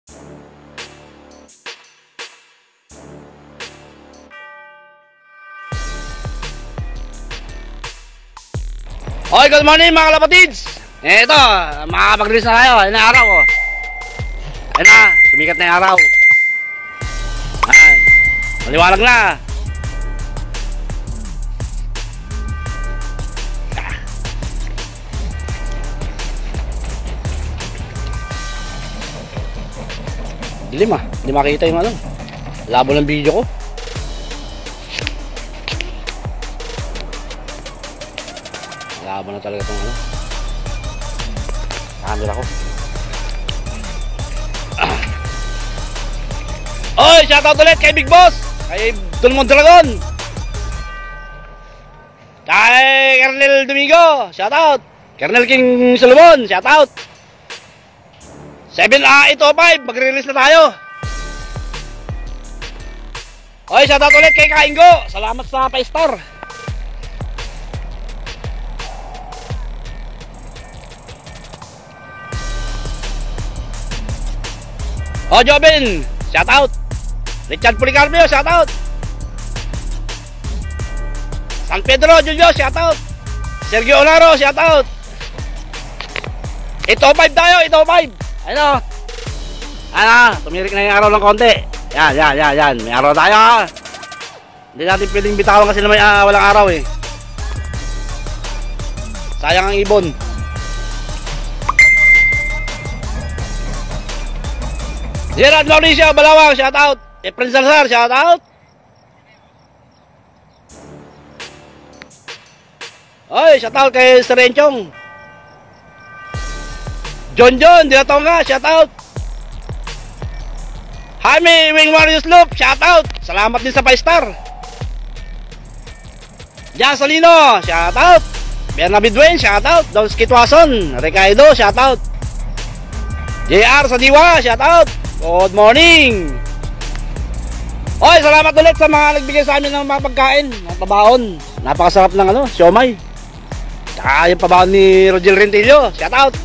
Okay, good morning mga kalapatids. Ito, makakapag-release na tayo. Ayun na araw, oh. Ayun na, sumikat na yung araw. Ayan, maliwalag na. Dilim ah, hindi makita yung ano. Labo ng video ko. Labo na talaga itong ano, camera ko. Oy, shoutout ulit kay Big Boss, kay Dulmon Dragon, kay Kernel Domingo, shoutout. Kernel King Solomon, shoutout. 7A805, magre-release na tayo. Oy, shoutout ulit kay Kaingo, salamat sa 5-star. Oh, Jobin, shout out. Richard Policarpio, shout out. San Pedro, Julio, shout out. Sergio Onaro, shout out. Ito 5 tayo, ito 5. Ano? Ano, tumirik na yung araw ng konti. Yan. May araw tayo, ha. Hindi natin pwedeng bitawan kasi na may walang araw, eh. Sayang ang ibon. Gerard Mauricio, Balawang, shout out. Efren Salazar, shout out. Oy, shout out kay Serenchong. John, Dilatonga, shout out. Jaime Wing Marius Loop, shout out. Salamat din sa 5-star. Jan Salino, shout out. Bernabe Dwayne, shout out. Don Skitwason, Ricardo, shout out. JR Sadiwa, shout out. Good morning. Oy, salamat ulit sa mga nagbigay sa amin ng mga pagkain, ng pabaon. Napakasarap ng ano, siomay. Tsaka yung pabaon ni Rogel Rentillo, shout out.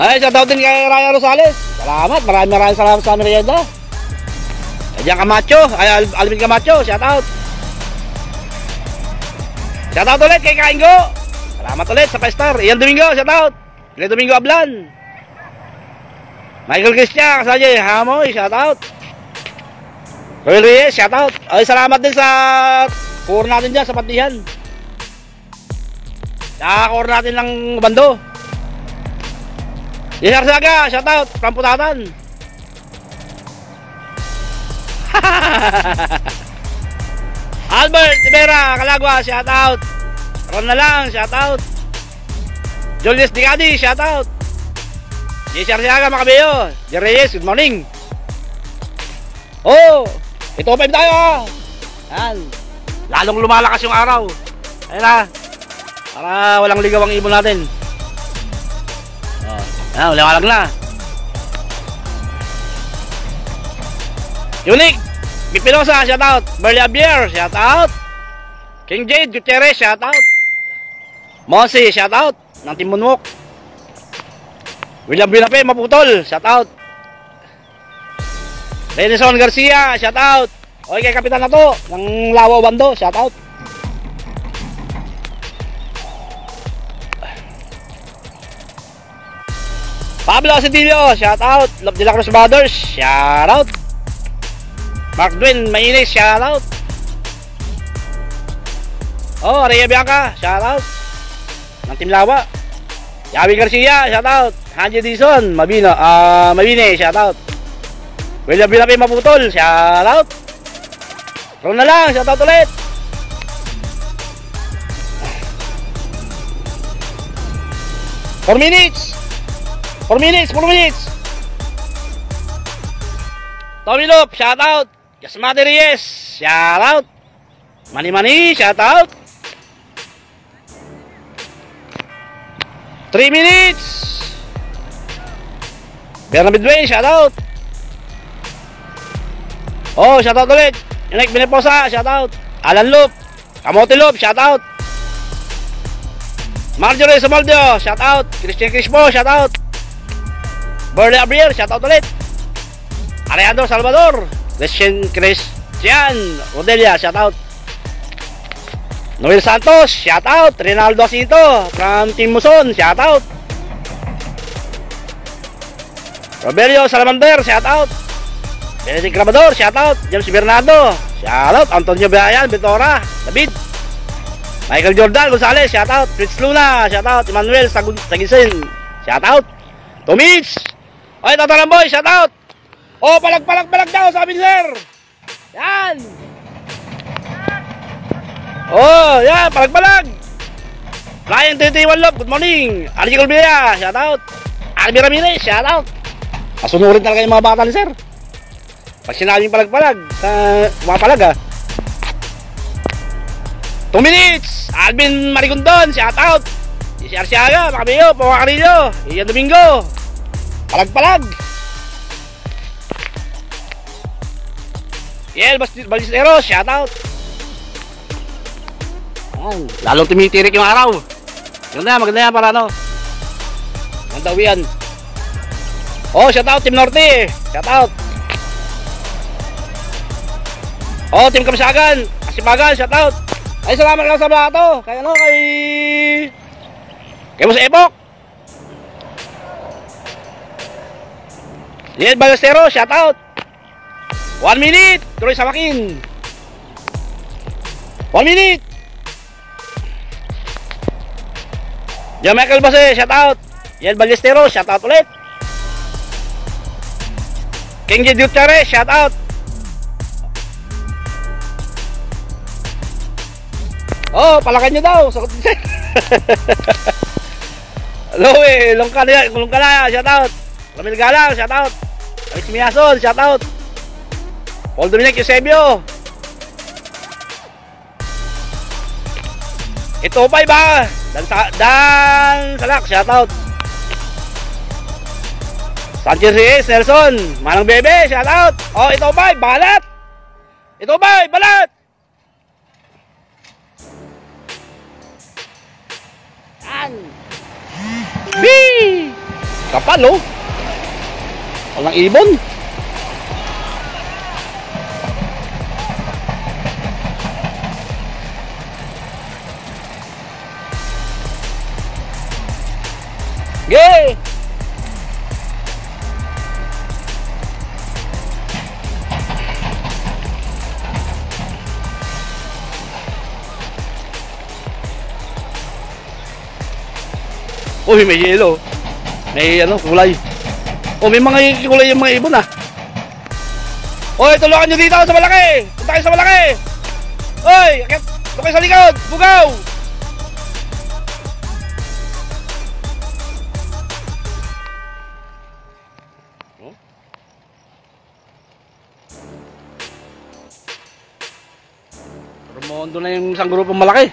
Ay, shout out din kay Raya Rosales. Salamat, maraming salamat sa merienda. Diyan Camacho, ay Alvin Camacho, shout out. Shout out ulit kay Kaingo. Salamat ulit sa 5-star. Ian Domingo, shout out. Ian Domingo Ablan. Michael Cristian, kasali Hamoy, shout out. Royal Reyes, shout out. Ay, salamat din sa core natin dyan sa Patihan. Sa core natin ng bando. Yesar Saga, shout out. Pramputatan. Albert Tibera, Calagua, shout out. Ron na lang, shout out. Julius Dicadi, shout out. Yesar Saga, Makabeyo. Jereyes, good morning. Oh, ito 5 tayo. Yan. Lalong lumalakas yung araw. Ayun na. Para walang ligaw ang ibon natin. Oh, yan, liwalag na. Unique Bipinosa, shout out. Merly Abier, shout out. King Jade Gutierrez, shout out. Mosi, shout out. Ng Team Moonwalk. William Binape, Maputol, shout out. Renison Garcia, shout out. Okay, kay Kapitan na to ng Lawa Bando, shout out. Pablo Cedillo, shout out. Love de la Cruz Brothers, shout out. Mark Dwayne Mainis, shout out. Oh, Rhea Bianca, shout out. Ng Team Lawa. Yawi Garcia, shout out. Hanji Dison, Mabine, shout out. William Binape, Maputol, shout out. Ron na lang, shout out ulit. Four minutes. Tommy Loop, shout out. Yasmati Reyes, shout out. Mani, shout out. 3 minutes. Bernabe Dwayne, shout out. Oh, shout out ulit. Unique Biniposa, shout out. Alan Loop, Kamote Loop, shout out. Marjorie Samaldio, shout out. Christian Crispo, shout out. Burley Abriel, shoutout ulit. Alejandro Salvador, Christian Rodelia, shoutout. Noel Santos, shoutout. Rinaldo Asinto from Team Muson, shoutout. Roberto Salamander, shoutout. Benedict Grabador, shoutout. James Bernardo, shoutout. Antonio Bayan, Vitora, David. Michael Jordan Gonzalez, shoutout. Fritz Luna, shoutout. Emmanuel Sagisin, shoutout. Tomich. Oy, Tatalang Boy, shoutout. Oh, palag daw, sabi ni sir. Yan. Oh, yan, palag. Flying 21 Love, good morning. Archie Colbilla, shoutout. Arby Ramirez, shoutout. Masunurin talaga yung mga bata ni sir. Pag sinabing palag, mapalag 2 minutes. Alvin Marigondon, shoutout. Si Arciaga, Makabiyo, Pawakarillo, Ian Domingo. Palag. Yel Balistero, shoutout. Lalong tumitirik yung araw. Maganda yan para ano. Ang dawian. Oh, shoutout Team Norte. Shoutout. Oh, Team Kamsagan, Kasibagan, shoutout. Ay, salamat lang sa blato. Kay Boss Ebok. Yel Balestero, shoutout. 1 minute. Tuloy sa makin. 1 minute. John Michael Base, shoutout. Yel Balestero, shoutout ulit. King J. Duterte, shoutout. Oh, palakan nyo daw. Sakot din. Hello Longkana, shoutout. Ramil Galang, shoutout. Alex Miason, shoutout. Paul Dominic Eusebio. Ito pa iba. Dan Salak, shoutout. Sanchez Reyes, Nelson, Manang Bebe, shoutout. Oh, ito pa, balat. Balat. Yan. Bee! Kapal, oh. Walang ibon. Yay! Uy, may yelo. May kulay. Oh, may mga kulay yung mga ibon Oy, tulungan nyo dito sa malaki. Punta kayo sa malaki. Oy, akit. Doon kayo sa likod. Bugaw. Rumondo na yung isang grupong malaki.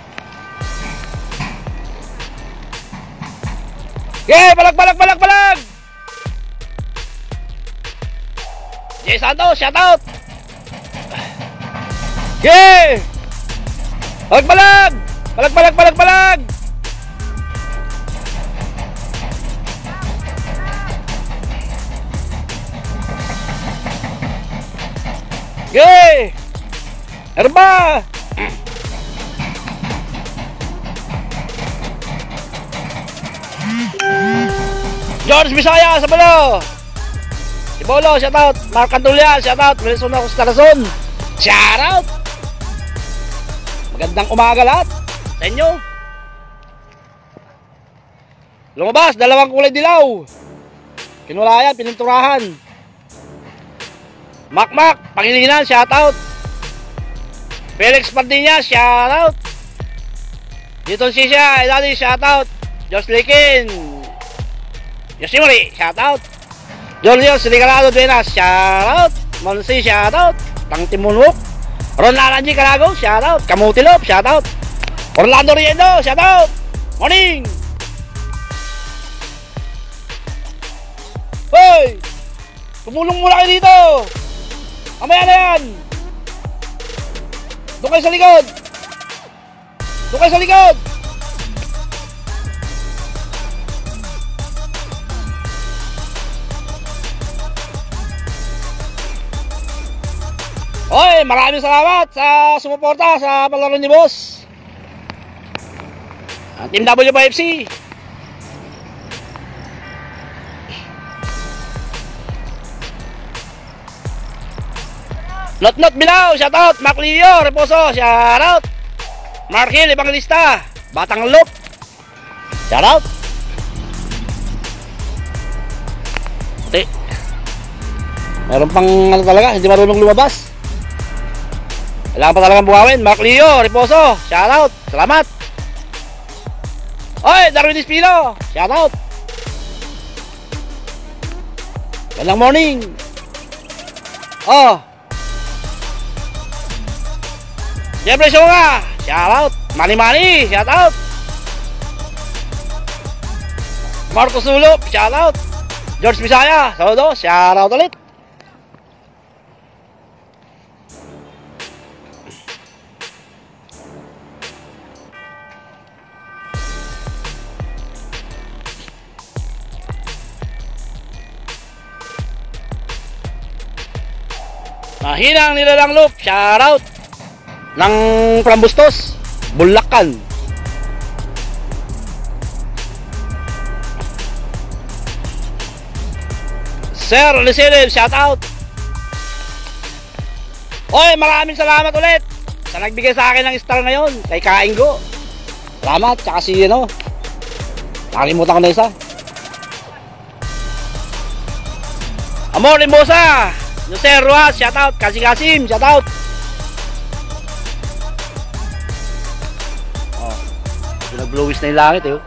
Yeah, balag! Jay Santos, shoutout! Yeah! Balag! Yeah! Erba! George Bisaya sa Bolo. Si Bolo, shoutout. Mark Cantulia, shoutout. Wilson Costarazon, shoutout. Magandang umaga lahat sa inyo. Lumabas, 2 kulay dilaw. Kinulayan, pininturahan. Makmak, Pangilinan, shoutout. Felix Pardinya, shoutout. Newton Sisha, Elali, shoutout. Josh Likin, Yoshimori, shoutout. Julius Ricardo Duenas, shoutout. Monsi, shoutout. Tang Timunuk, Ron Laranji Carago, shoutout. Kamutilop, shoutout. Orlando Riendo, shoutout. Morning. Hoy, tumulong muna kayo dito. Mamaya na yan. Doon kayo sa likod. Oy, maraming salamat sa sumuporta sa palaro ni boss. Team W5FC. Not Bilao, shoutout. Mac Leo, Reposo, shoutout. Markil, Evangelista, Batang Loop, shoutout. Meron pang ano talaga, hindi marunong lumabas. Kailangan pa talagang buhawin. Mark Leo, Reposo, shoutout. Salamat. Oy, Darwin Espino, shoutout. Gandang morning. Oh, Jeffrey Songa, shoutout. Mani, shoutout. Marcos Sulop, shoutout. George Bisaya, saludo, shoutout ulit. Mahinang nilalang loop, shoutout. Ng Prambustos, Bulacan. Sir Lisilib, shoutout. Oy, maraming salamat ulit sa nagbigay sa akin ng star ngayon kay Kaingo. Salamat, tsaka si ano, nakalimutan ko na isa. Amor Limbosa, Jose Ruas, shoutout. Kasim, shoutout. Oh, nag-blowis na yung langit eh.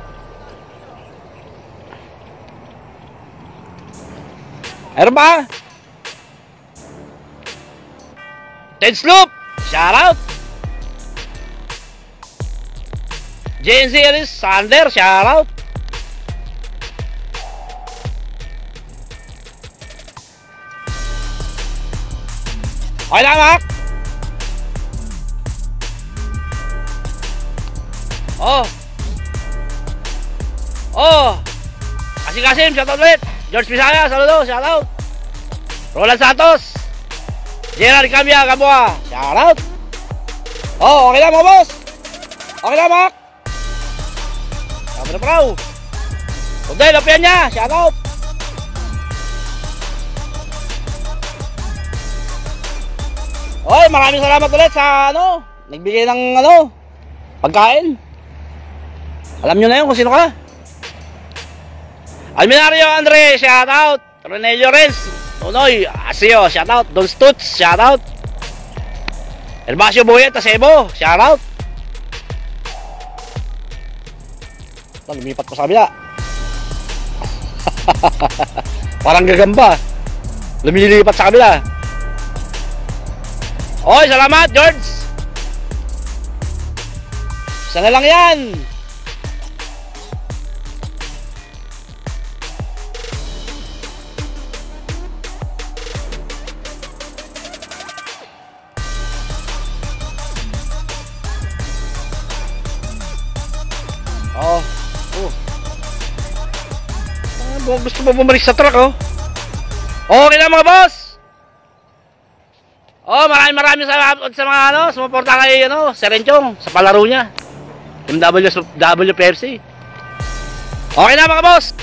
Meron ba? Ted Sloop, shoutout. JNZ Ellis Sander, shoutout. Okay lang, Mac. Kasim, shoutout ulit. George Bisaya, saludo, shoutout. Roland Santos, Gerard Cambia, Gamboa, shoutout. Okay lang mga boss. Okay lang, Mac. Sabi na praw. Uday, lapian niya, shoutout. Oy, maraming salamat ulit sa ano, nagbigay ng ano, pagkain. Alam nyo na yun kung sino ka. Alminario Andre, shoutout. Renelio Renz, Unoy, Asio, shoutout. Don Stutz, shoutout. Elbasio Boyet, Tasebo, shoutout. Lumipat ko sa kabila. Parang gagamba. Lumilipat sa kabila. Oy, salamat, George. Isa na lang yan. Gusto mo bumalik sa truck, oh. Okay lang mga boss. Maraming salamat sa mga ano, sumuporta kay ano, Sir Enchong sa palaro niya. Team WPFC. Okay na mga boss.